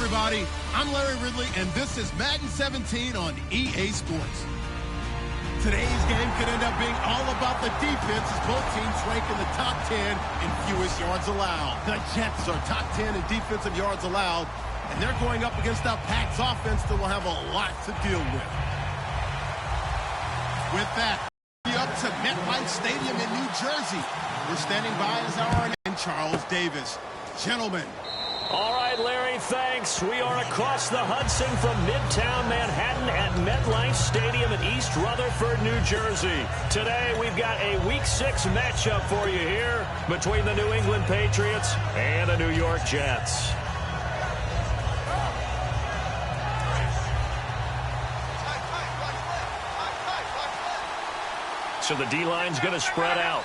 everybody. I'm Larry Ridley, and this is Madden 17 on EA Sports. Today's game could end up being all about the defense as both teams rank in the top 10 in fewest yards allowed. The Jets are top 10 in defensive yards allowed, and they're going up against a Pats offense that will have a lot to deal with. With that, up to MetLife Stadium in New Jersey. We're standing by as our and Charles Davis. Gentlemen. All right, Larry, thanks. We are across the Hudson from Midtown Manhattan at MetLife Stadium in East Rutherford, New Jersey. Today, we've got a Week 6 matchup for you here between the New England Patriots and the New York Jets. So the D-line's going to spread out.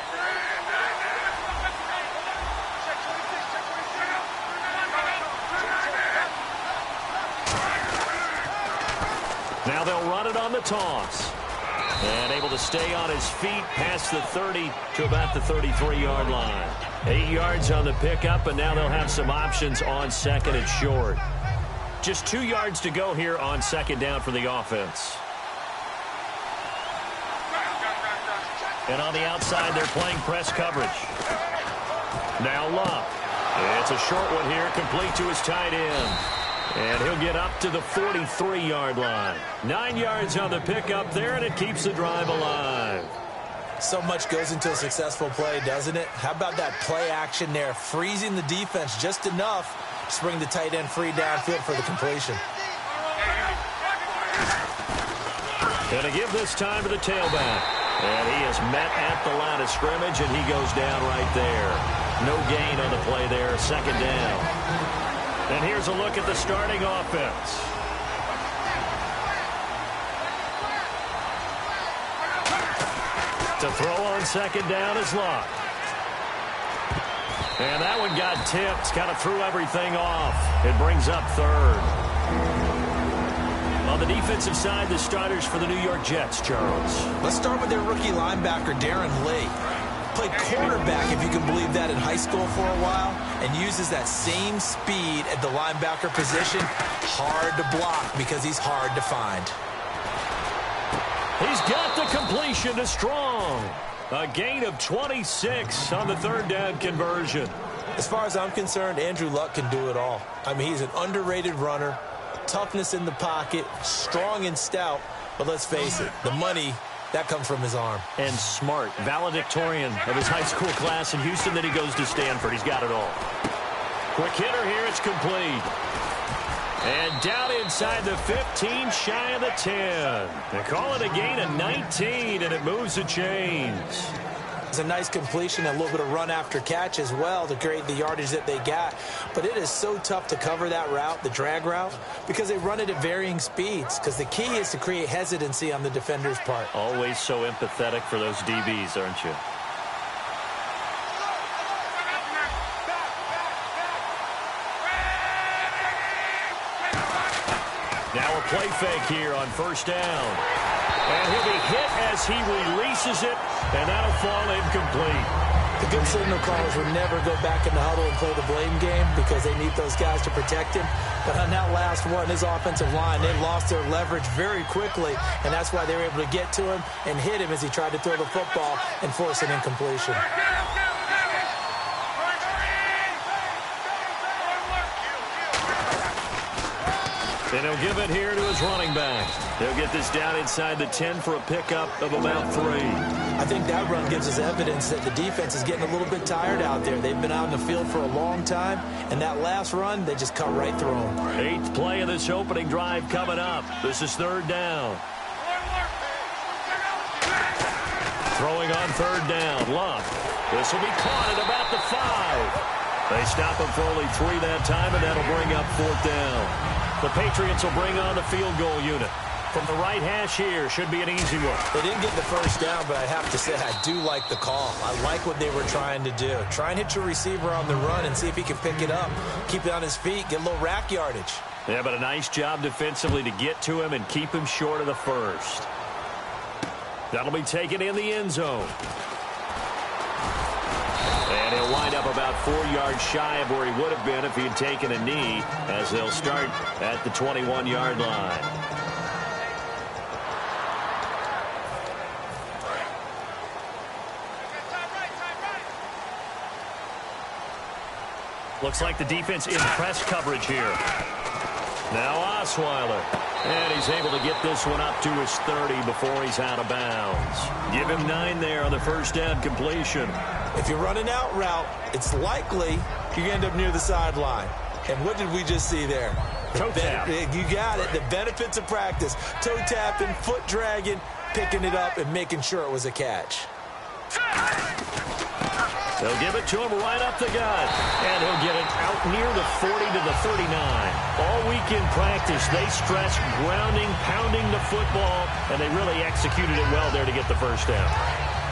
Now they'll run it on the toss. And able to stay on his feet past the 30 to about the 33-yard line. 8 yards on the pickup, and now they'll have some options on second and short. Just 2 yards to go here on second down for the offense. And on the outside, they're playing press coverage. Now Luck. It's a short one here, complete to his tight end. And he'll get up to the 43-yard line. 9 yards on the pickup there, and it keeps the drive alive. So much goes into a successful play, doesn't it? How about that play action there, freezing the defense just enough to bring the tight end free downfield for the completion. Going to give this time to the tailback. And he is met at the line of scrimmage, and he goes down right there. No gain on the play there, second down. And here's a look at the starting offense. To throw on second down is Luck. And that one got tipped, kind of threw everything off. It brings up third. On the defensive side, the starters for the New York Jets, Charles. Let's start with their rookie linebacker, Darren Lee. Played quarterback, if you can believe that, in high school for a while, and uses that same speed at the linebacker position. Hard to block because he's hard to find. He's got the completion to Strong. A gain of 26 on the third down conversion. As far as I'm concerned, Andrew Luck can do it all. I mean, he's an underrated runner. Toughness in the pocket, strong and stout, but let's face it, the money, that comes from his arm. And smart, valedictorian of his high school class in Houston, then he goes to Stanford. He's got it all. Quick hitter here, it's complete. And down inside the 15, shy of the 10. They call it a gain of 19, and it moves the chains. It's a nice completion, a little bit of run after catch as well to create the yardage that they got. But it is so tough to cover that route, the drag route, because they run it at varying speeds. Because the key is to create hesitancy on the defender's part. Always so empathetic for those DBs, aren't you? Now a play fake here on first down. And he'll be hit as he releases it, and that'll fall incomplete. The good signal callers would never go back in the huddle and play the blame game because they need those guys to protect him. But on that last one, his offensive line, they lost their leverage very quickly, and that's why they were able to get to him and hit him as he tried to throw the football and force an incompletion. And he'll give it here to his running back. They'll get this down inside the 10 for a pickup of about 3. I think that run gives us evidence that the defense is getting a little bit tired out there. They've been out in the field for a long time, and that last run, they just cut right through them. 8th play of this opening drive coming up. This is third down. Throwing on third down, Luck. This will be caught at about the 5. They stop him for only 3 that time, and that'll bring up fourth down. The Patriots will bring on the field goal unit. From the right hash here, should be an easy one. They didn't get the first down, but I have to say I do like the call. I like what they were trying to do. Try and hit your receiver on the run and see if he can pick it up. Keep it on his feet, get a little rack yardage. Yeah, but a nice job defensively to get to him and keep him short of the first. That'll be taken in the end zone. And he'll wind up up about 4 yards shy of where he would have been if he had taken a knee, as they'll start at the 21-yard line. Looks like the defense in press coverage here. Now Osweiler. And he's able to get this one up to his 30 before he's out of bounds. Give him 9 there on the first down completion. If you're running out route, it's likely you end up near the sideline. And what did we just see there? Toe tap. You got it. The benefits of practice. Toe tapping, foot dragging, picking it up, and making sure it was a catch. They'll give it to him right up the gut. And he'll get it out near the 40 to the 39. All week in practice, they stressed grounding, pounding the football, and they really executed it well there to get the first down.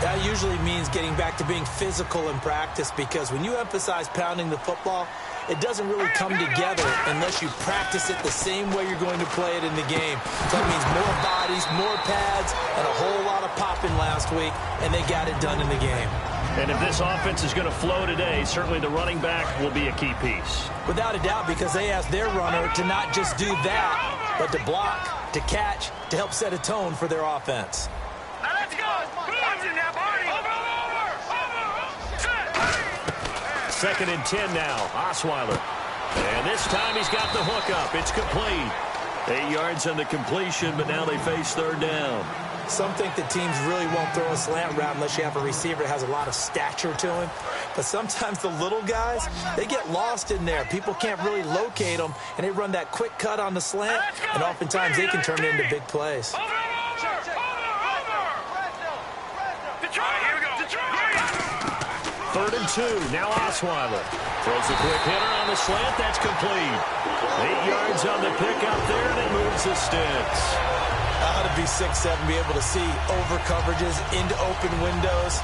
That usually means getting back to being physical in practice, because when you emphasize pounding the football, it doesn't really come together unless you practice it the same way you're going to play it in the game. So that means more bodies, more pads, and a whole lot of popping last week, and they got it done in the game. And if this offense is going to flow today, certainly the running back will be a key piece. Without a doubt, because they asked their runner to not just do that, but to block, to catch, to help set a tone for their offense. Now let's go. What's in that body? Second and 10 now. Osweiler. And this time he's got the hook up. It's complete. 8 yards on the completion, but now they face third down. Some think that teams really won't throw a slant route unless you have a receiver that has a lot of stature to him. But sometimes the little guys, they get lost in there. People can't really locate them, and they run that quick cut on the slant, and oftentimes they can turn it into big plays. Third and 2. Now Osweiler throws a quick hitter on the slant. That's complete. 8 yards on the pickup there, and it moves the sticks. How to be 6'7", be able to see over coverages into open windows.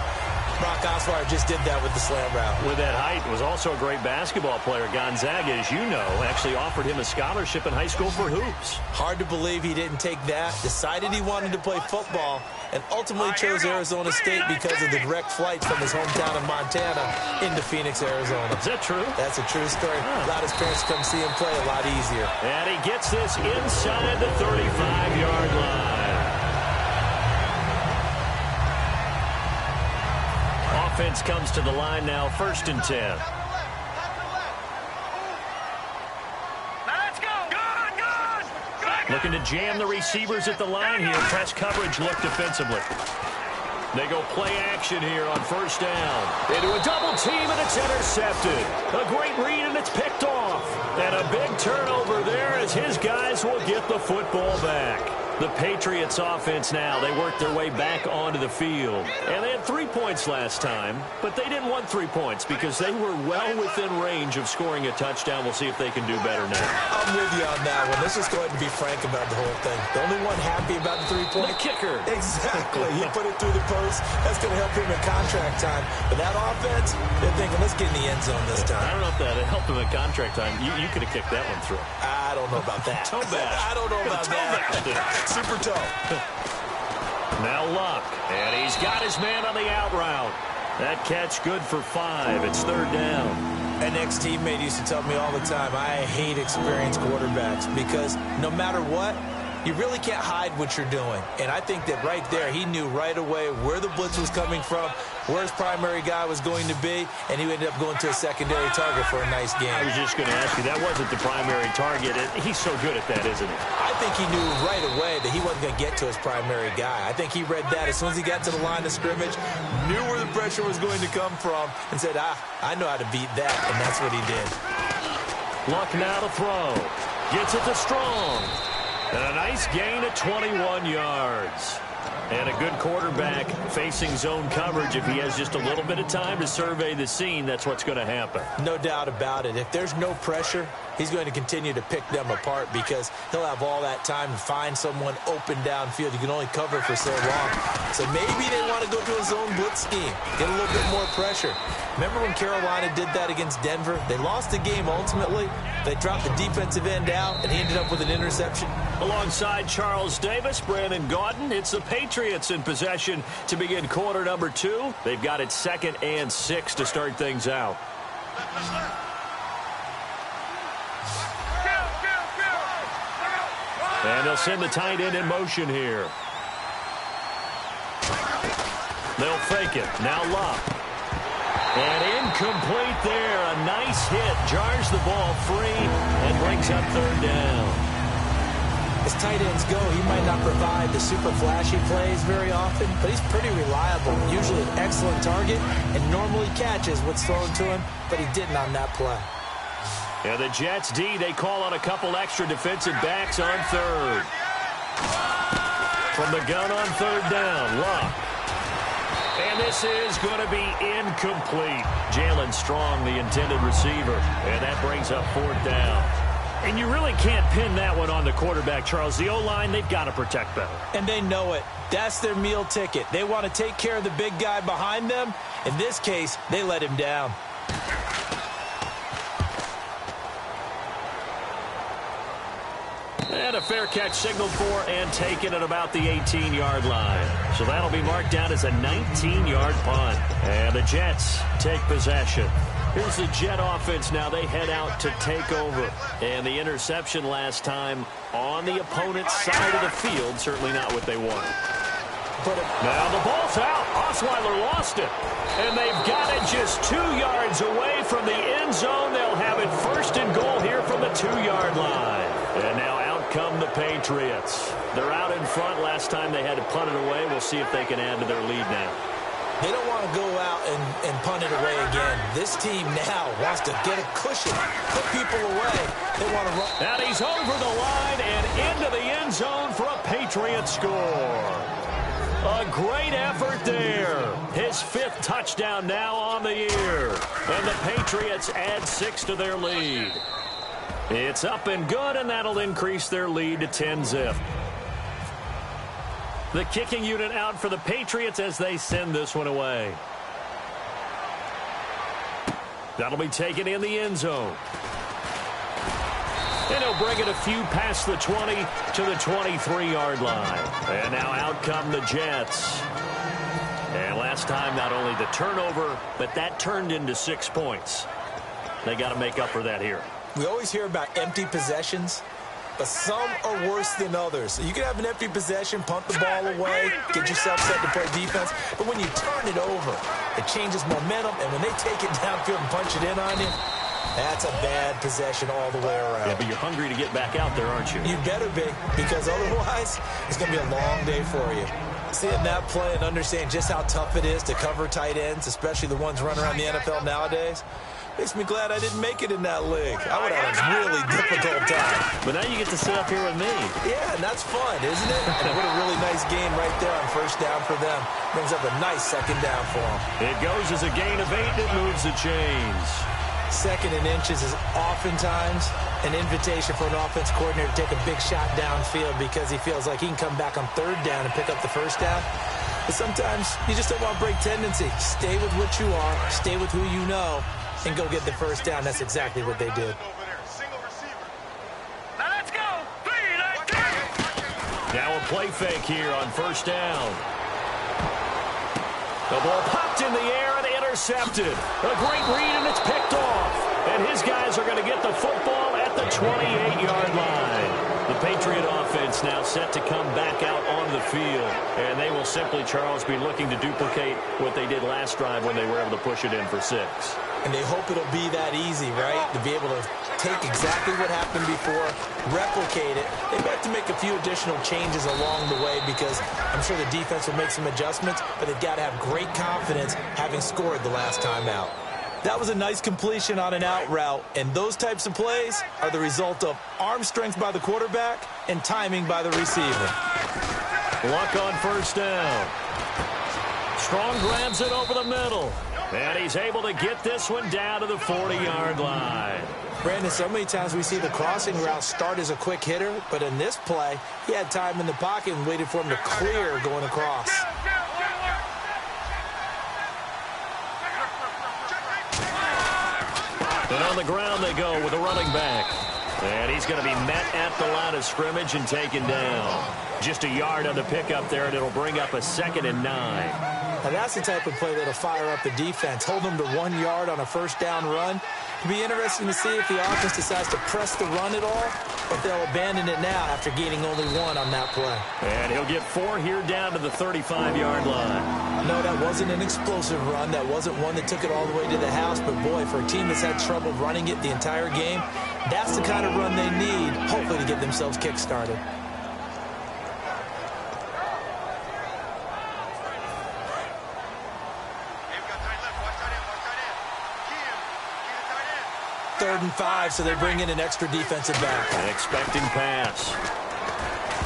Brock Osweiler just did that with the slant route. With that height, was also a great basketball player. Gonzaga, as you know, actually offered him a scholarship in high school for hoops. Hard to believe he didn't take that. Decided he wanted to play football, and ultimately chose Arizona State because of the direct flights from his hometown of Montana into Phoenix, Arizona. Is that true? That's a true story. Allowed his parents to come see him play a lot easier. And he gets this inside the 35-yard line. Offense comes to the line now, first and 10. Let's go. Good. Looking to jam the receivers at the line here. Press coverage look defensively. They go play action here on first down. Into a double team, and it's intercepted. A great read, and it's picked off. And a big turnover there as his guys will get the football back. The Patriots offense now, they worked their way back onto the field. And they had 3 points last time, but they didn't want 3 points because they were well within range of scoring a touchdown. We'll see if they can do better now. I'm with you on that one. Let's just go ahead and be frank about the whole thing. The only one happy about the 3-point? The kicker. Exactly. He put it through the post. That's going to help him in contract time. But that offense, they're thinking, let's get in the end zone this time. I don't know if that helped him in contract time. You could have kicked that one through. I don't know about that. Toe bash. I don't know about that. Super toe. Now Luck, and he's got his man on the out route. That catch good for 5. It's third down. An ex-teammate used to tell me all the time, I hate experienced quarterbacks because no matter what, you really can't hide what you're doing. And I think that right there, he knew right away where the blitz was coming from, where his primary guy was going to be, and he ended up going to a secondary target for a nice game. I was just going to ask you, that wasn't the primary target. He's so good at that, isn't he? I think he knew right away that he wasn't going to get to his primary guy. I think he read that as soon as he got to the line of scrimmage, knew where the pressure was going to come from, and said, I know how to beat that, and that's what he did. Luck now to throw. Gets it to Strong. And a nice gain of 21 yards. And a good quarterback facing zone coverage. If he has just a little bit of time to survey the scene, that's what's going to happen. No doubt about it. If there's no pressure, he's going to continue to pick them apart because he'll have all that time to find someone open downfield. You can only cover for so long. So maybe they want to go to a zone blitz scheme, get a little bit more pressure. Remember when Carolina did that against Denver? They lost the game ultimately. They dropped the defensive end out, and he ended up with an interception. Alongside Charles Davis, Brandon Gaudin, it's the Patriots in possession to begin quarter number 2. They've got it 2nd and 6 to start things out. And they'll send the tight end in motion here. They'll fake it. Now Luck. And incomplete there. A nice hit. Jars the ball free and brings up third down. As tight ends go, he might not provide the super flashy plays very often, but he's pretty reliable. Usually an excellent target and normally catches what's thrown to him, but he didn't on that play. And the Jets D, they call on a couple extra defensive backs on third. From the gun on third down, Luck. And this is going to be incomplete. Jalen Strong, the intended receiver. And that brings up fourth down. And you really can't pin that one on the quarterback, Charles. The O-line, they've got to protect better. And they know it. That's their meal ticket. They want to take care of the big guy behind them. In this case, they let him down. And a fair catch signaled for and taken at about the 18-yard line. So that'll be marked down as a 19-yard punt. And the Jets take possession. Here's the Jet offense now. They head out to take over. And the interception last time on the opponent's side of the field, certainly not what they wanted. Now the ball's out. Osweiler lost it. And they've got it just 2 yards away from the end zone. They'll have it first and goal here from the 2-yard line. And now out come the Patriots. They're out in front. Last time they had to punt it away. We'll see if they can add to their lead now. They don't want to go out and punt it away again. This team now wants to get a cushion, put people away. They want to run. And he's over the line and into the end zone for a Patriot score. A great effort there. His 5th touchdown now on the year. And the Patriots add 6 to their lead. It's up and good, and that'll increase their lead to 10-zip. The kicking unit out for the Patriots as they send this one away. That'll be taken in the end zone. And he'll bring it a few past the 20 to the 23-yard line. And now out come the Jets. And last time, not only the turnover, but that turned into 6 points. They got to make up for that here. We always hear about empty possessions, but some are worse than others. So you can have an empty possession, punt the ball away, get yourself set to play defense. But when you turn it over, it changes momentum. And when they take it downfield and punch it in on you, that's a bad possession all the way around. Yeah, but you're hungry to get back out there, aren't you? You better be, because otherwise it's going to be a long day for you. Seeing that play and understanding just how tough it is to cover tight ends, especially the ones running around the NFL nowadays, makes me glad I didn't make it in that league. I would have a really difficult time. But now you get to sit up here with me. Yeah, and that's fun, isn't it? And what a really nice game right there on first down for them. Brings up a nice second down for them. It goes as a gain of 8, and it moves the chains. Second and inches is oftentimes an invitation for an offense coordinator to take a big shot downfield because he feels like he can come back on third down and pick up the first down. But sometimes you just don't want to break tendency. Stay with what you are, stay with who you know, and go get the first down. That's exactly what they did. Now let's go. 3, 9, 10. Now a play fake here on first down. The ball popped in the air and intercepted. A great read, and it's picked off. And his guys are going to get the football at the 28-yard line. The Patriot offense now set to come back out on the field. And they will simply, Charles, be looking to duplicate what they did last drive when they were able to push it in for 6. And they hope it'll be that easy, right? To be able to take exactly what happened before, replicate it. They have to make a few additional changes along the way because I'm sure the defense will make some adjustments, but they've got to have great confidence having scored the last time out. That was a nice completion on an out route, and those types of plays are the result of arm strength by the quarterback and timing by the receiver. Luck on first down. Strong grabs it over the middle. And he's able to get this one down to the 40-yard line. Brandon, so many times we see the crossing route start as a quick hitter, but in this play, he had time in the pocket and waited for him to clear going across. And on the ground they go with a running back. And he's going to be met at the line of scrimmage and taken down. Just a yard on the pickup there, and it'll bring up a 2nd and 9. Now that's the type of play that'll fire up the defense. Hold them to 1 yard on a first down run. It'll be interesting to see if the offense decides to press the run at all, or if they'll abandon it now after gaining only 1 on that play. And he'll get 4 here down to the 35-yard line. No, that wasn't an explosive run. That wasn't one that took it all the way to the house. But, boy, for a team that's had trouble running it the entire game, that's the kind of run they need, hopefully, to get themselves kick-started. Third and 5, so they bring in an extra defensive back. An expecting pass.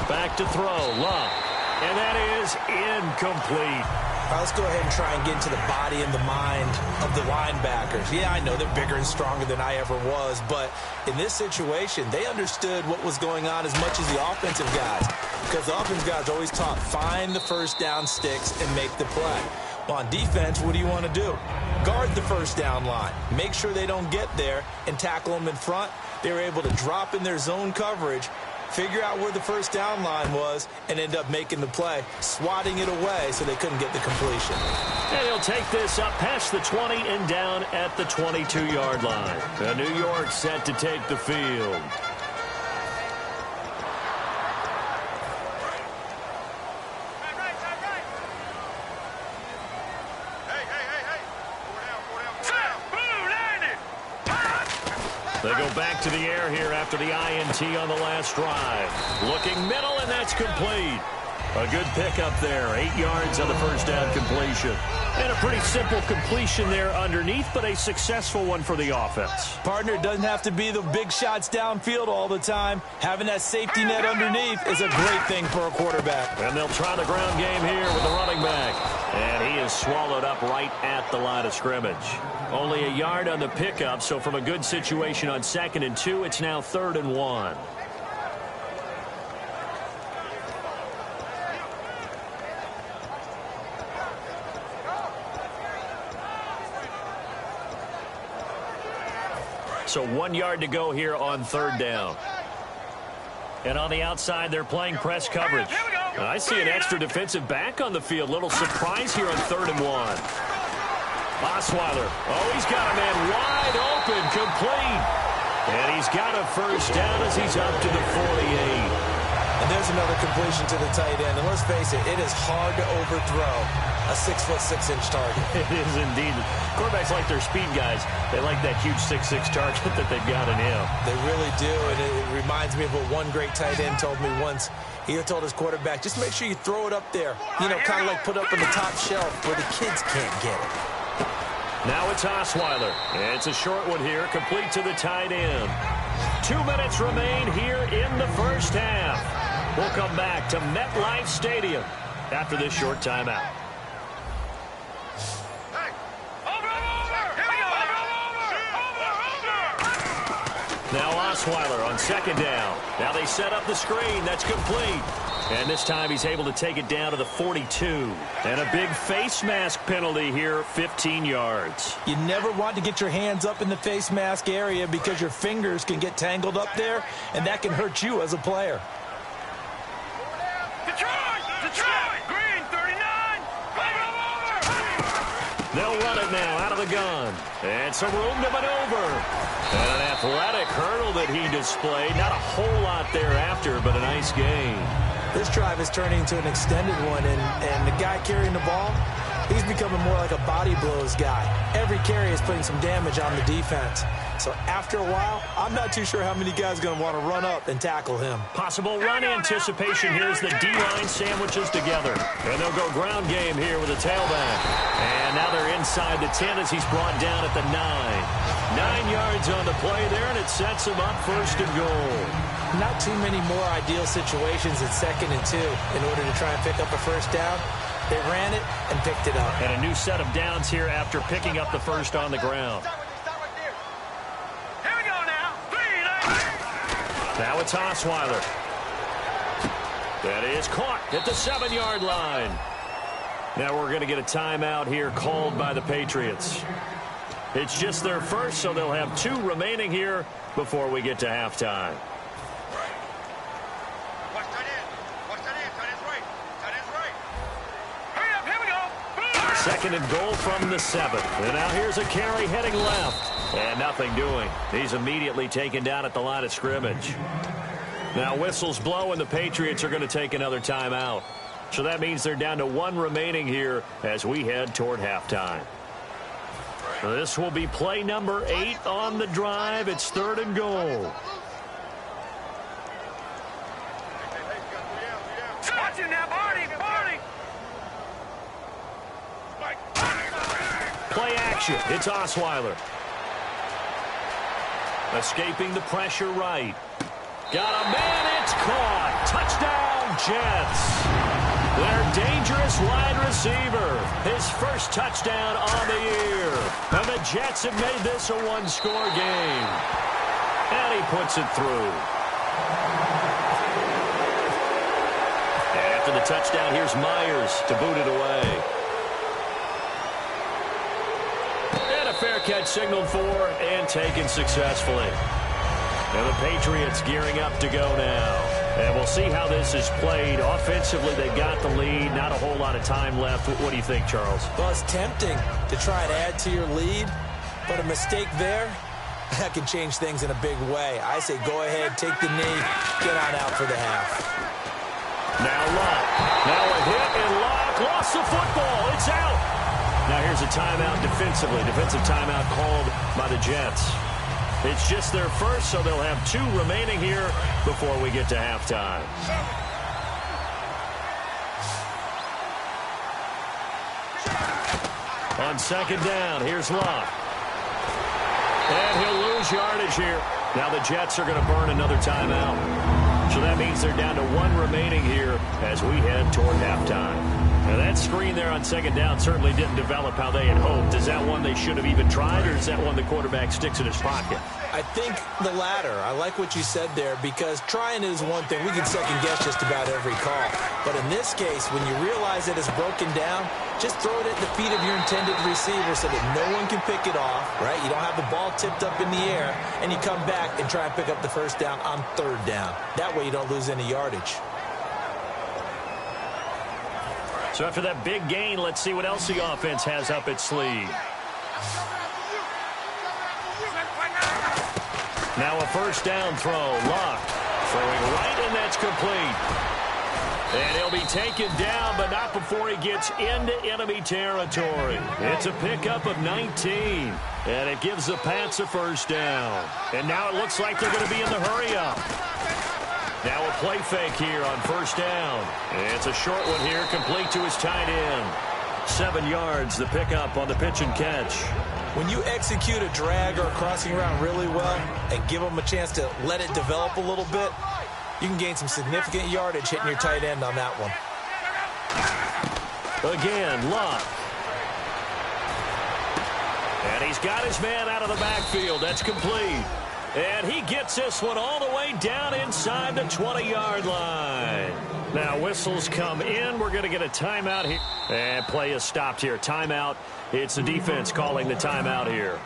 Back to throw. Love. And that is incomplete. All right, let's go ahead and try and get into the body and the mind of the linebackers. Yeah, I know they're bigger and stronger than I ever was, but in this situation, they understood what was going on as much as the offensive guys, because the offensive guys always taught find the first down sticks and make the play. Well, on defense, what do you want to do? Guard the first down line. Make sure they don't get there and tackle them in front. They were able to drop in their zone coverage, figure out where the first down line was, and end up making the play, swatting it away so they couldn't get the completion. And he'll take this up past the 20 and down at the 22-yard line. New York set to take the field. They go back to the air here after the INT on the last drive. Looking middle, and that's complete. A good pickup there. 8 yards on the first down completion. And a pretty simple completion there underneath, but a successful one for the offense. Partner, it doesn't have to be the big shots downfield all the time. Having that safety net underneath is a great thing for a quarterback. And they'll try the ground game here with the running back. And he is swallowed up right at the line of scrimmage. Only a yard on the pickup, so from a good situation on 2nd and 2, it's now 3rd and 1. So 1 yard to go here on 3rd down. And on the outside, they're playing press coverage. I see an extra defensive back on the field. Little surprise here on 3rd and 1. Osweiler. Oh, he's got a man wide open, complete. And he's got a first down as he's up to the 48. And there's another completion to the tight end. And let's face it is hard to overthrow a 6'6" target. It is indeed. Quarterbacks like their speed guys. They like that huge 6'6" target that they've got in him. They really do, and it reminds me of what one great tight end told me once. He told his quarterback, just make sure you throw it up there. You know, kind of like put up on the top shelf where the kids can't get it. Now it's Osweiler. It's a short one here, complete to the tight end. 2 minutes remain here in the first half. We'll come back to MetLife Stadium after this short timeout. Now Osweiler on 2nd down. Now they set up the screen. That's complete. And this time he's able to take it down to the 42. And a big face mask penalty here, 15 yards. You never want to get your hands up in the face mask area because your fingers can get tangled up there, and that can hurt you as a player. Detroit! Green, 39! They'll run it now out of the gun. And some room to maneuver. And an athletic hurdle that he displayed. Not a whole lot thereafter, but a nice gain. This drive is turning into an extended one, and the guy carrying the ball, he's becoming more like a body blows guy. Every carry is putting some damage on the defense. So after a while, I'm not too sure how many guys are going to want to run up and tackle him. Possible run anticipation here as the D-line sandwiches together. And they'll go ground game here with a tailback. And now they're inside the 10 as he's brought down at the 9. 9 yards on the play there, and it sets him up 1st and goal. Not too many more ideal situations at 2nd and 2 in order to try and pick up a first down. They ran it and picked it up. And a new set of downs here after picking up the first on the ground. Here we go now. 3, Now it's Osweiler. That is caught at the 7-yard line. Now we're going to get a timeout here called by the Patriots. It's just their first, so they'll have 2 remaining here before we get to halftime. Watch that in. 2nd and goal from the 7. And now here's a carry heading left. And nothing doing. He's immediately taken down at the line of scrimmage. Now whistles blow, and the Patriots are going to take another timeout. So that means they're down to 1 remaining here as we head toward halftime. This will be play number 8 on the drive. It's 3rd and goal. Watch it now, Barney! Play action. It's Osweiler. Escaping the pressure right. Got a man. It's caught. Touchdown, Jets. Their dangerous wide receiver. His first touchdown on the year. And the Jets have made this a 1-score game. And he puts it through. And after the touchdown, here's Myers to boot it away. And a fair catch signaled for and taken successfully. And the Patriots gearing up to go now. And we'll see how this is played. Offensively, they got the lead. Not a whole lot of time left. What do you think, Charles? Well, it's tempting to try and add to your lead, but a mistake there, that can change things in a big way. I say go ahead, take the knee, get on out for the half. Now Locke. Now a hit, and Locke lost the football. It's out. Now here's a timeout defensively. Defensive timeout called by the Jets. It's just their first, so they'll have 2 remaining here before we get to halftime. On 2nd down, here's Locke. And he'll lose yardage here. Now the Jets are going to burn another timeout. So that means they're down to 1 remaining here as we head toward halftime. Now that screen there on 2nd down certainly didn't develop how they had hoped. Is that one they should have even tried, or is that one the quarterback sticks in his pocket? I think the latter. I like what you said there, because trying is one thing. We can second guess just about every call. But in this case, when you realize that it's broken down, just throw it at the feet of your intended receiver so that no one can pick it off, right? You don't have the ball tipped up in the air, and you come back and try and pick up the 1st down on 3rd down. That way you don't lose any yardage. So after that big gain, let's see what else the offense has up its sleeve. Now a 1st down throw. Locke throwing right, and that's complete. And he'll be taken down, but not before he gets into enemy territory. It's a pickup of 19, and it gives the Pats a 1st down. And now it looks like they're going to be in the hurry-up. Now a play fake here on 1st down. It's a short one here, complete to his tight end. 7 yards, the pickup on the pitch and catch. When you execute a drag or a crossing route really well and give them a chance to let it develop a little bit, you can gain some significant yardage hitting your tight end on that one. Again, Locke. And he's got his man out of the backfield. That's complete. And he gets this one all the way down inside the 20-yard line. Now whistles come in. We're going to get a timeout here. And play is stopped here. Timeout. It's the defense calling the timeout here.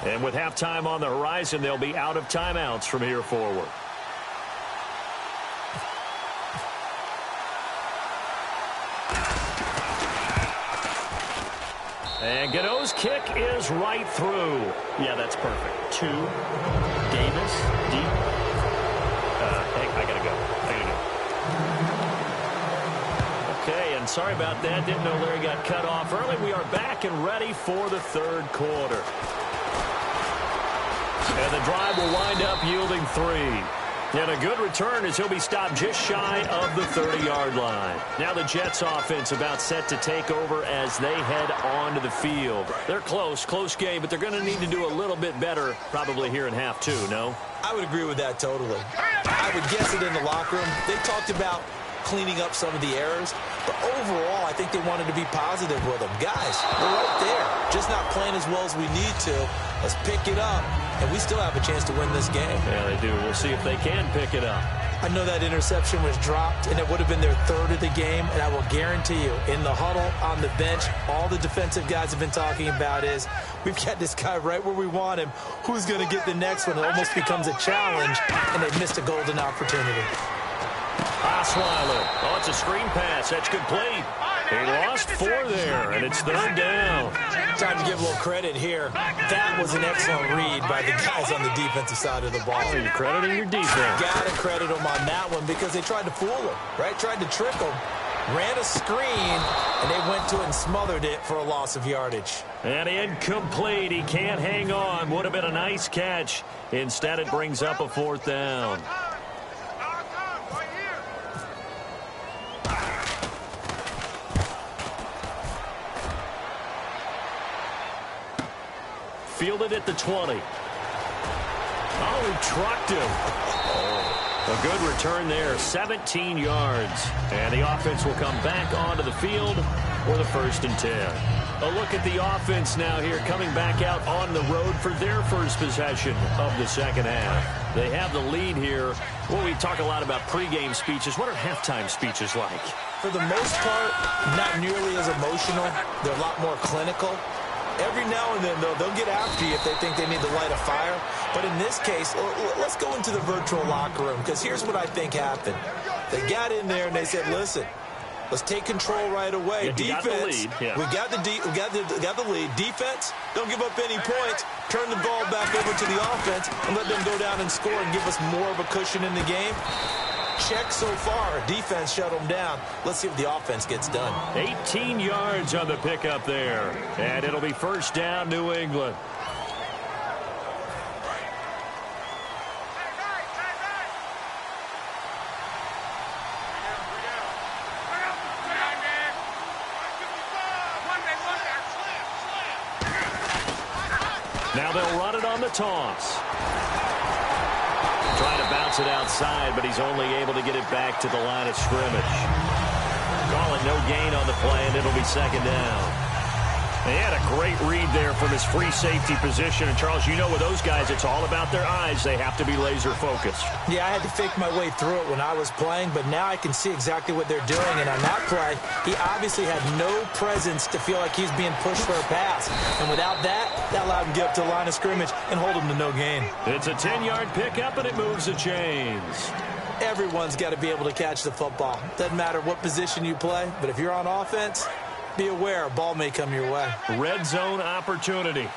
And with halftime on the horizon, they'll be out of timeouts from here forward. And Gano's kick is right through. Yeah, that's perfect. 2. Davis, deep. I gotta go. Okay, and sorry about that. Didn't know Larry got cut off early. We are back and ready for the 3rd quarter. And the drive will wind up yielding 3. And a good return as he'll be stopped just shy of the 30-yard line. Now the Jets offense about set to take over as they head onto the field. They're close game, but they're going to need to do a little bit better probably here in half 2, no? I would agree with that totally. I would guess it in the locker room. They talked about cleaning up some of the errors, but overall I think they wanted to be positive with them. Guys, we're right there, just not playing as well as we need to. Let's pick it up, and we still have a chance to win this game. Yeah, they do. We'll see if they can pick it up. I know that interception was dropped, and it would have been their 3rd of the game, and I will guarantee you, in the huddle, on the bench, all the defensive guys have been talking about is, we've got this guy right where we want him. Who's going to get the next one? It almost becomes a challenge, and they've missed a golden opportunity. Osweiler. Oh, it's a screen pass. That's complete. He lost 4 there, and it's 3rd down. Time to give a little credit here. That was an excellent read by the guys on the defensive side of the ball. Oh, you're crediting your defense. Got to credit them on that one because they tried to fool him, right? Tried to trick him. Ran a screen, and they went to it and smothered it for a loss of yardage. And incomplete. He can't hang on. Would have been a nice catch. Instead, it brings up a 4th down. Fielded at the 20. Oh, he trucked him. A good return there, 17 yards. And the offense will come back onto the field for the 1st and 10. A look at the offense now here, coming back out on the road for their first possession of the second half. They have the lead here. Well, we talk a lot about pregame speeches. What are halftime speeches like? For the most part, not nearly as emotional. They're a lot more clinical. Every now and then, though, they'll get after you if they think they need to light a fire. But in this case, let's go into the virtual locker room, because here's what I think happened. They got in there and they said, listen, let's take control right away. Yeah, defense, we got the lead. Defense, don't give up any points. Turn the ball back over to the offense and let them go down and score and give us more of a cushion in the game. Check so far. Defense shut them down. Let's see if the offense gets done. 18 yards on the pickup there. And it'll be 1st down, New England. Now they'll run it on the toss. Trying to bounce it outside, but he's only able to get it back to the line of scrimmage. Call it no gain on the play, and it'll be 2nd down. They had a great read there from his free safety position. And, Charles, you know with those guys, it's all about their eyes. They have to be laser-focused. Yeah, I had to fake my way through it when I was playing, but now I can see exactly what they're doing. And on that play, he obviously had no presence to feel like he's being pushed for a pass. And without that, that allowed him to get up to the line of scrimmage and hold him to no gain. It's a 10-yard pickup, and it moves the chains. Everyone's got to be able to catch the football. Doesn't matter what position you play, but if you're on offense, be aware a ball may come your way. Red zone opportunity.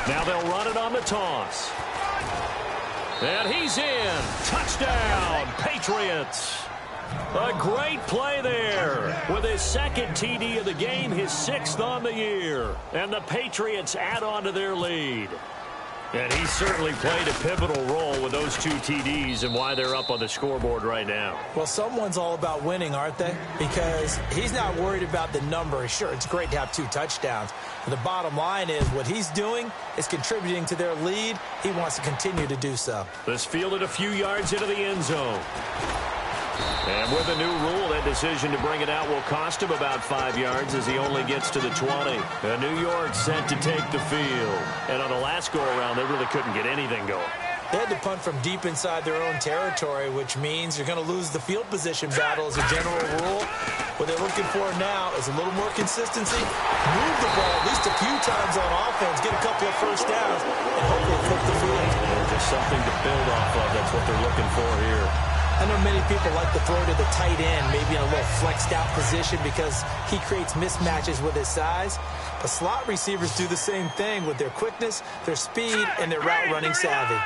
Now they'll run it on the toss. And he's in. Touchdown, Patriots. A great play there. With his 2nd TD of the game, his 6th on the year. And the Patriots add on to their lead. And he certainly played a pivotal role with those 2 TDs and why they're up on the scoreboard right now. Well, someone's all about winning, aren't they? Because he's not worried about the number. Sure, it's great to have 2 touchdowns. But the bottom line is what he's doing is contributing to their lead. He wants to continue to do so. This fielded a few yards into the end zone. And with a new rule, that decision to bring it out will cost him about 5 yards as he only gets to the 20. And New York set to take the field. And on the last go-around, they really couldn't get anything going. They had to punt from deep inside their own territory, which means you're going to lose the field position battle as a general rule. What they're looking for now is a little more consistency, move the ball at least a few times on offense, get a couple of 1st downs, and hopefully flip the field. Just something to build off of. That's what they're looking for here. I know many people like to throw to the tight end, maybe in a little flexed out position because he creates mismatches with his size. But slot receivers do the same thing with their quickness, their speed, and their route running savvy.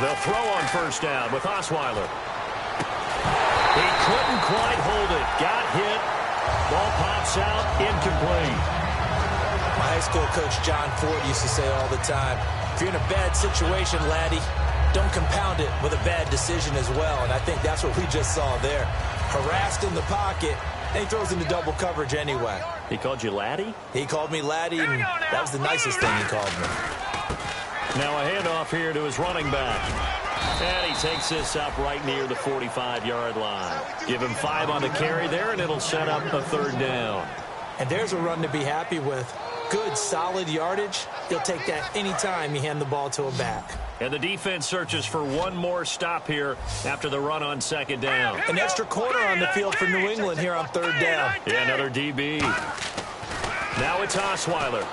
They'll throw on 1st down with Osweiler. He couldn't quite hold it. Got hit. Ball pops out. Incomplete. My high school coach, John Ford, used to say all the time, if you're in a bad situation, laddie, don't compound it with a bad decision as well. And I think that's what we just saw there. Harassed in the pocket, and he throws into double coverage anyway. He called you laddie? He called me laddie, and that was the nicest thing he called me. Now a handoff here to his running back. And he takes this up right near the 45-yard line. Give him 5 on the carry there, and it'll set up a 3rd down. And there's a run to be happy with. Good, solid yardage. He'll take that anytime you hand the ball to a back. And the defense searches for one more stop here after the run on 2nd down. An extra corner on the field for New England here on 3rd down. Yeah, another DB. Now it's Osweiler.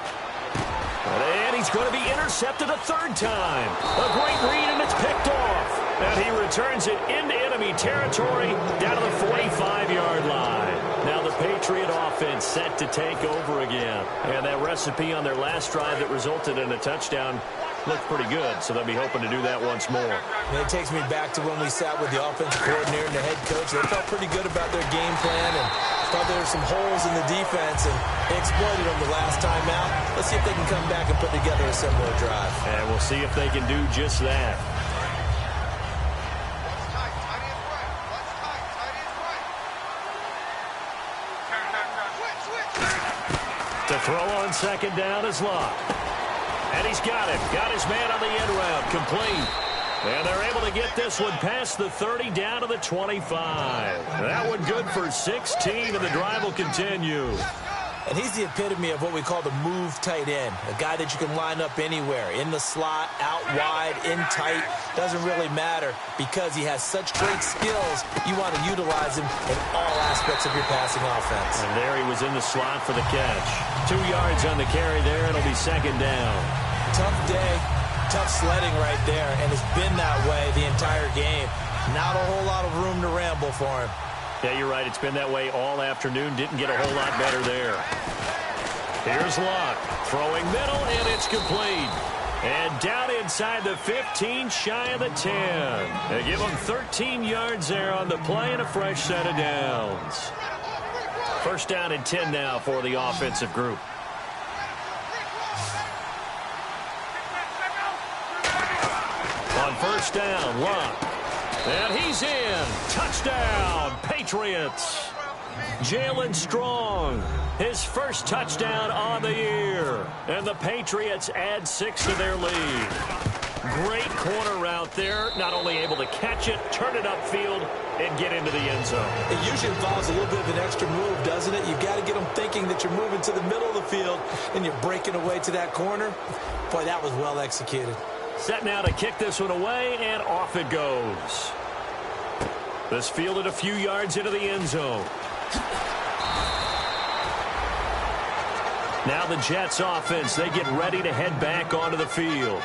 And he's going to be intercepted a third time. A great read, and it's picked off. And he returns it into enemy territory down to the 45-yard line. Now the Patriot offense set to take over again. And that recipe on their last drive that resulted in a touchdown looked pretty good, so they'll be hoping to do that once more. And it takes me back to when we sat with the offensive coordinator and the head coach. They felt pretty good about their game plan and thought there were some holes in the defense, and they exploited them the last time out. Let's see if they can come back and put together a similar drive. And we'll see if they can do just that. To throw on second down is Locke. And he's got him. Got his man on the end route. Complete. And they're able to get this one past the 30 down to the 25. That one good for 16, and the drive will continue. And he's the epitome of what we call the move tight end. A guy that you can line up anywhere. In the slot, out wide, in tight. Doesn't really matter because he has such great skills. You want to utilize him in all aspects of your passing offense. And there he was in the slot for the catch. 2 yards on the carry there. It'll be second down. Tough day. Tough sledding right there. And it's been that way the entire game. Not a whole lot of room to ramble for him. Yeah, you're right. It's been that way all afternoon. Didn't get a whole lot better there. Here's Locke. Throwing middle, and it's complete. And down inside the 15, shy of the 10. They give him 13 yards there on the play and a fresh set of downs. First down and 10 now for the offensive group. On first down, Locke. And he's in. Touchdown, Patriots. Jalen Strong, his first touchdown on the year. And the Patriots add 6 to their lead. Great corner route there. Not only able to catch it, turn it upfield, and get into the end zone. It usually involves a little bit of an extra move, doesn't it? You've got to get them thinking that you're moving to the middle of the field, and you're breaking away to that corner. Boy, that was well executed. Set now to kick this one away, and off it goes. This fielded a few yards into the end zone. Now the Jets offense, they get ready to head back onto the field.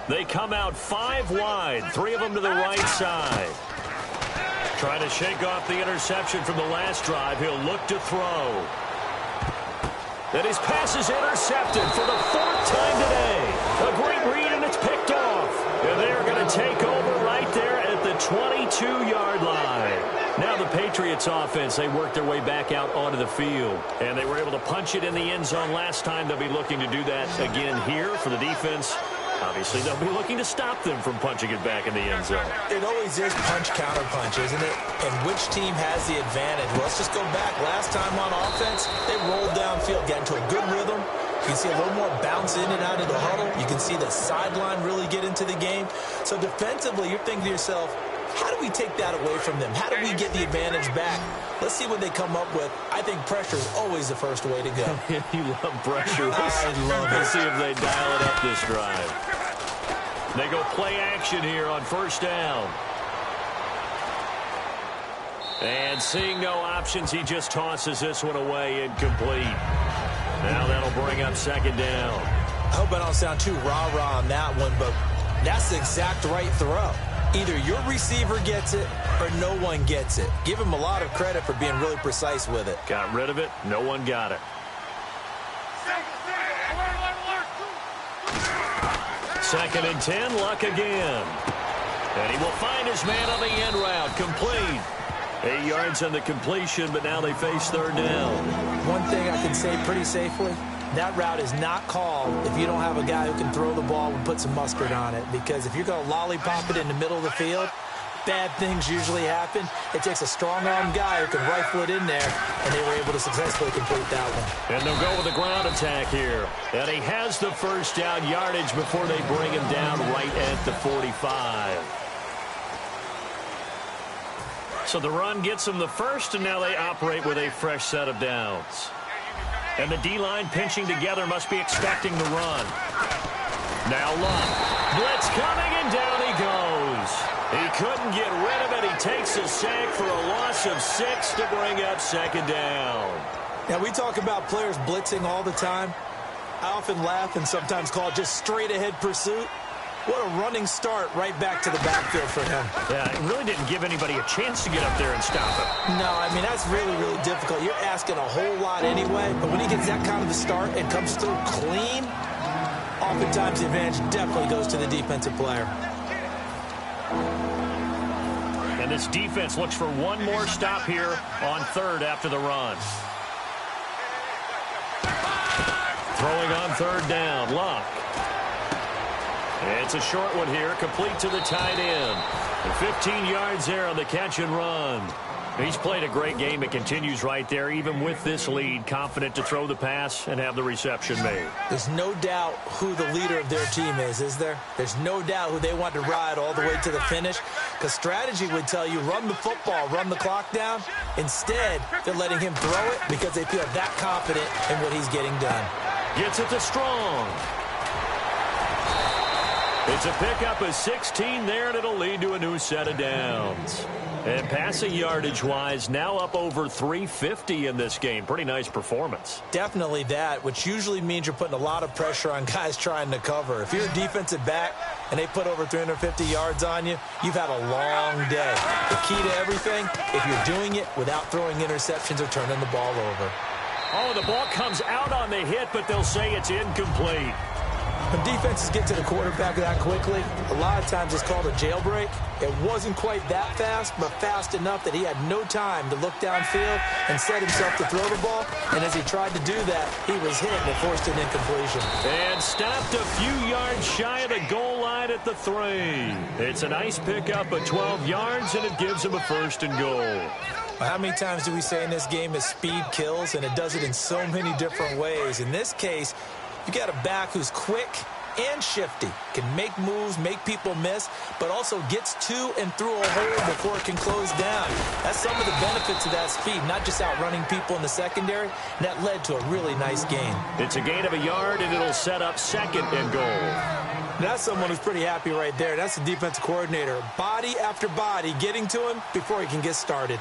They come out 5 wide, 3 of them to the right side. Trying to shake off the interception from the last drive. He'll look to throw. And his pass is intercepted for the 4th time today. A great read, and it's picked off. And they're going to take over right there at the 22-yard line. Now the Patriots offense, they worked their way back out onto the field. And they were able to punch it in the end zone last time. They'll be looking to do that again here for the defense. Obviously, they'll be looking to stop them from punching it back in the end zone. It always is punch-counter-punch, isn't it? And which team has the advantage? Well, let's just go back. Last time on offense, they rolled downfield, got into a good rhythm. You can see a little more bounce in and out of the huddle. You can see the sideline really get into the game. So defensively, you're thinking to yourself, how do we take that away from them? How do we get the advantage back? Let's see what they come up with. I think pressure is always the first way to go. You love pressure. I love it. Let's see if they dial it up this drive. They go play action here on first down. And seeing no options, he just tosses this one away incomplete. Now that'll bring up second down. I hope I don't sound too rah-rah on that one, but that's the exact right throw. Either your receiver gets it or no one gets it. Give him a lot of credit for being really precise with it. Got rid of it. No one got it. Second and 10, Luck again. And he will find his man on the end route. Complete. 8 yards on the completion, but now they face third down. One thing I can say pretty safely, that route is not called if you don't have a guy who can throw the ball and put some mustard on it. Because if you're going to lollipop it in the middle of the field, bad things usually happen. It takes a strong-arm guy who can rifle it in there, and they were able to successfully complete that one. And they'll go with a ground attack here. And he has the first down yardage before they bring him down right at the 45. So the run gets them the first, and now they operate with a fresh set of downs. And the D-line pinching together must be expecting the run. Now Luck. Blitz coming, and down he goes. He couldn't get rid of it. He takes a sack for a loss of 6 to bring up second down. Now, we talk about players blitzing all the time. I often laugh and sometimes call it just straight-ahead pursuit. What a running start right back to the backfield for him. Yeah, it really didn't give anybody a chance to get up there and stop it. No, I mean, that's really, really difficult. You're asking a whole lot anyway, but when he gets that kind of a start and comes through clean, oftentimes the advantage definitely goes to the defensive player. And this defense looks for one more stop here on third after the run. Throwing on third down, Luck. It's a short one here, complete to the tight end. And 15 yards there on the catch and run. He's played a great game. It continues right there, even with this lead, confident to throw the pass and have the reception made. There's no doubt who the leader of their team is there? There's no doubt who they want to ride all the way to the finish, because strategy would tell you run the football, run the clock down. Instead, they're letting him throw it because they feel that confident in what he's getting done. Gets it to Strong. It's a pickup of 16 there, and it'll lead to a new set of downs. And passing yardage-wise, now up over 350 in this game. Pretty nice performance. Definitely that, which usually means you're putting a lot of pressure on guys trying to cover. If you're a defensive back and they put over 350 yards on you, you've had a long day. The key to everything, if you're doing it without throwing interceptions or turning the ball over. Oh, the ball comes out on the hit, but they'll say it's incomplete. When defenses get to the quarterback that quickly, a lot of times it's called a jailbreak. It wasn't quite that fast, but fast enough that he had no time to look downfield and set himself to throw the ball. And as he tried to do that, he was hit and it forced an incompletion. And stopped a few yards shy of the goal line at the 3. It's a nice pickup of 12 yards, and it gives him a 1st and goal. How many times do we say in this game is speed kills, and it does it in so many different ways? In this case, you got a back who's quick and shifty, can make moves, make people miss, but also gets to and through a hole before it can close down. That's some of the benefits of that speed, not just outrunning people in the secondary, and that led to a really nice gain. It's a gain of a yard, and it'll set up 2nd and goal. That's someone who's pretty happy right there. That's the defensive coordinator. Body after body getting to him before he can get started.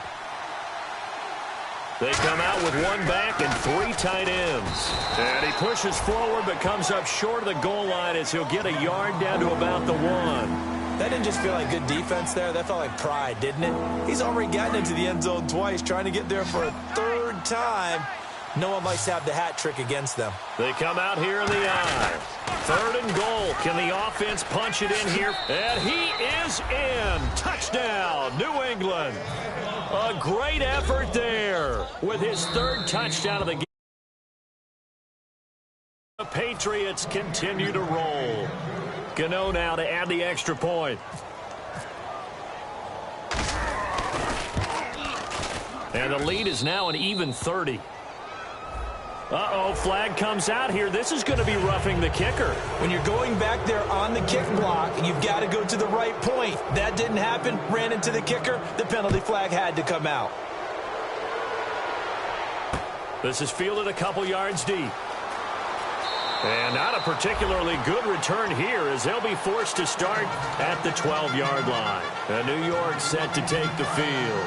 They come out with one back and 3 tight ends. And he pushes forward but comes up short of the goal line as he'll get a yard down to about the 1. That didn't just feel like good defense there. That felt like pride, didn't it? He's already gotten into the end zone twice, trying to get there for a 3rd time. No one likes to have the hat trick against them. They come out here in the eye. 3rd and goal. Can the offense punch it in here? And he is in. Touchdown, New England. A great effort there with his 3rd touchdown of the game. The Patriots continue to roll. Gano now to add the extra point. And the lead is now an even 30. Uh-oh, flag comes out here. This is going to be roughing the kicker. When you're going back there on the kick block, you've got to go to the right point. That didn't happen. Ran into the kicker. The penalty flag had to come out. This is fielded a couple yards deep. And not a particularly good return here as they'll be forced to start at the 12-yard line. And New York set to take the field.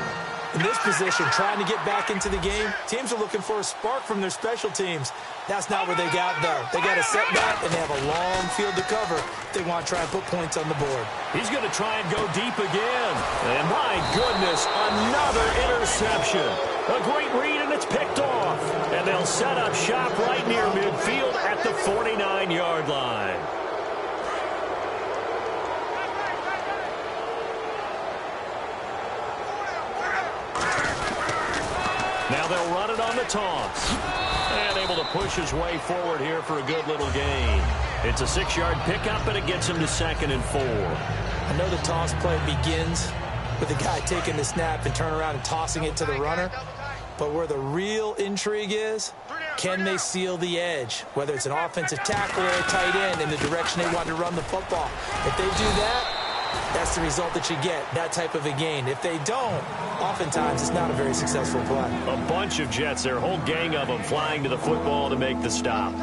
In this position, trying to get back into the game, teams are looking for a spark from their special teams. That's not what they got, though. They got a setback, and they have a long field to cover if they want to try and put points on the board. He's going to try and go deep again. And my goodness, another interception. A great read, and it's picked off. And they'll set up shop right near midfield at the 49-yard line. Now they'll run it on the toss. And able to push his way forward here for a good little gain. It's a 6-yard pickup, and it gets him to 2nd and 4. I know the toss play begins with the guy taking the snap and turn around and tossing it to the runner. But where the real intrigue is, can they seal the edge? Whether it's an offensive tackle or a tight end in the direction they want to run the football. If they do that, that's the result that you get, that type of a gain. If they don't, oftentimes it's not a very successful play. A bunch of Jets there, whole gang of them flying to the football to make the stop.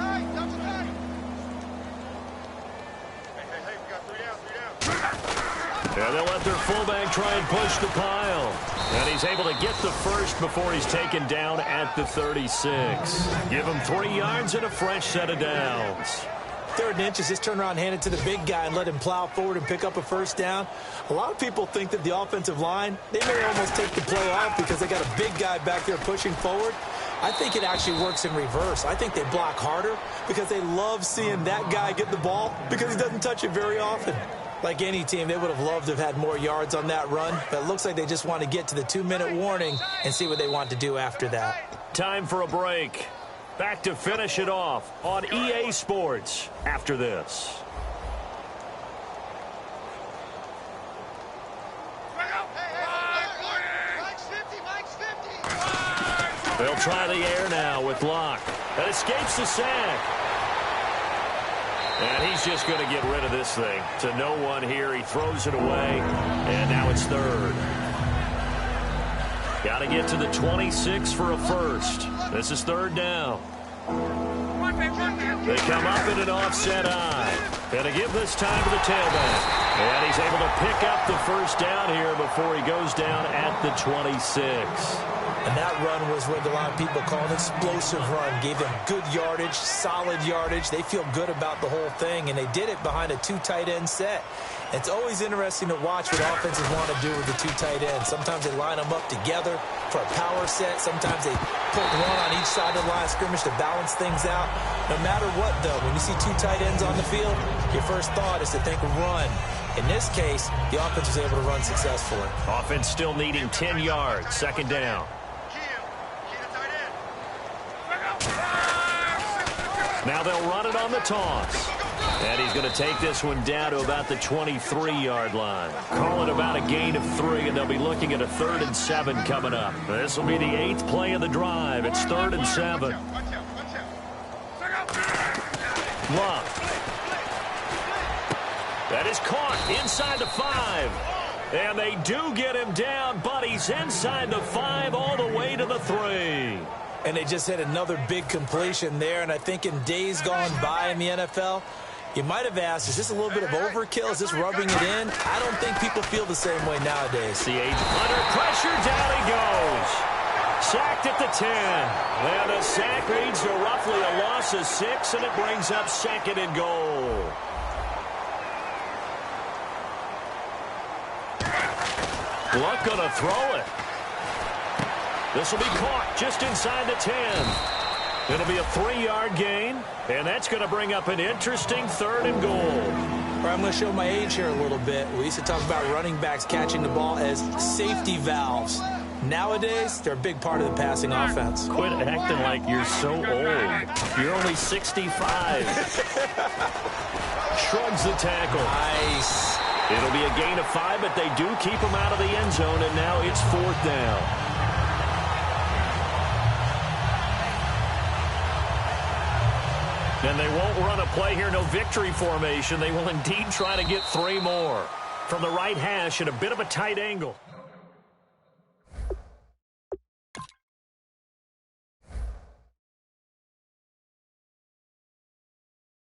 And they'll let their fullback try and push the pile. And he's able to get the first before he's taken down at the 36. Give him 3 yards and a fresh set of downs. 3rd and inches, just turn around and hand it to the big guy and let him plow forward and pick up a first down. A lot of people think that the offensive line, they may almost take the play off because they got a big guy back there pushing forward. I think it actually works in reverse. I think they block harder because they love seeing that guy get the ball because he doesn't touch it very often. Like any team, they would have loved to have had more yards on that run, but it looks like they just want to get to the 2-minute warning and see what they want to do after that. Time for a break. Back to finish it off on EA Sports after this. They'll try the air now with Locke. That escapes the sack. And he's just going to get rid of this thing to no one here. He throws it away, and now it's 3rd. Got to get to the 26 for a first. This is 3rd down. They come up in an offset eye. And to give this time to the tailback. And he's able to pick up the first down here before he goes down at the 26. And that run was what a lot of people call an explosive run. Gave them good yardage, solid yardage. They feel good about the whole thing, and they did it behind a 2 tight end set. It's always interesting to watch what offenses want to do with the 2 tight ends. Sometimes they line them up together for a power set. Sometimes they put one on each side of the line of scrimmage to balance things out. No matter what, though, when you see 2 tight ends on the field, your first thought is to think run. In this case, the offense was able to run successfully. Offense still needing 10 yards, 2nd down. Now they'll run it on the toss. And he's going to take this one down to about the 23-yard line. Call it about a gain of 3, and they'll be looking at a 3rd and 7 coming up. This will be the 8th play of the drive. It's 3rd and 7. Love. That is caught inside the 5. And they do get him down, but he's inside the 5 all the way to the 3. And they just had another big completion there. And I think in days gone by in the NFL, you might have asked, is this a little bit of overkill? Is this rubbing it in? I don't think people feel the same way nowadays. The age under pressure, down he goes. Sacked at the 10. And the sack leads to roughly a loss of 6, and it brings up 2nd and goal. Luck gonna throw it. This will be caught just inside the 10. It'll be a 3-yard gain, and that's going to bring up an interesting 3rd and goal. All right, I'm going to show my age here a little bit. We used to talk about running backs catching the ball as safety valves. Nowadays, they're a big part of the passing offense. Quit acting like you're so old. You're only 65. Shrugs the tackle. Nice. It'll be a gain of 5, but they do keep him out of the end zone, and now it's 4th down. And they won't run a play here, no victory formation. They will indeed try to get 3 more. From the right hash at a bit of a tight angle.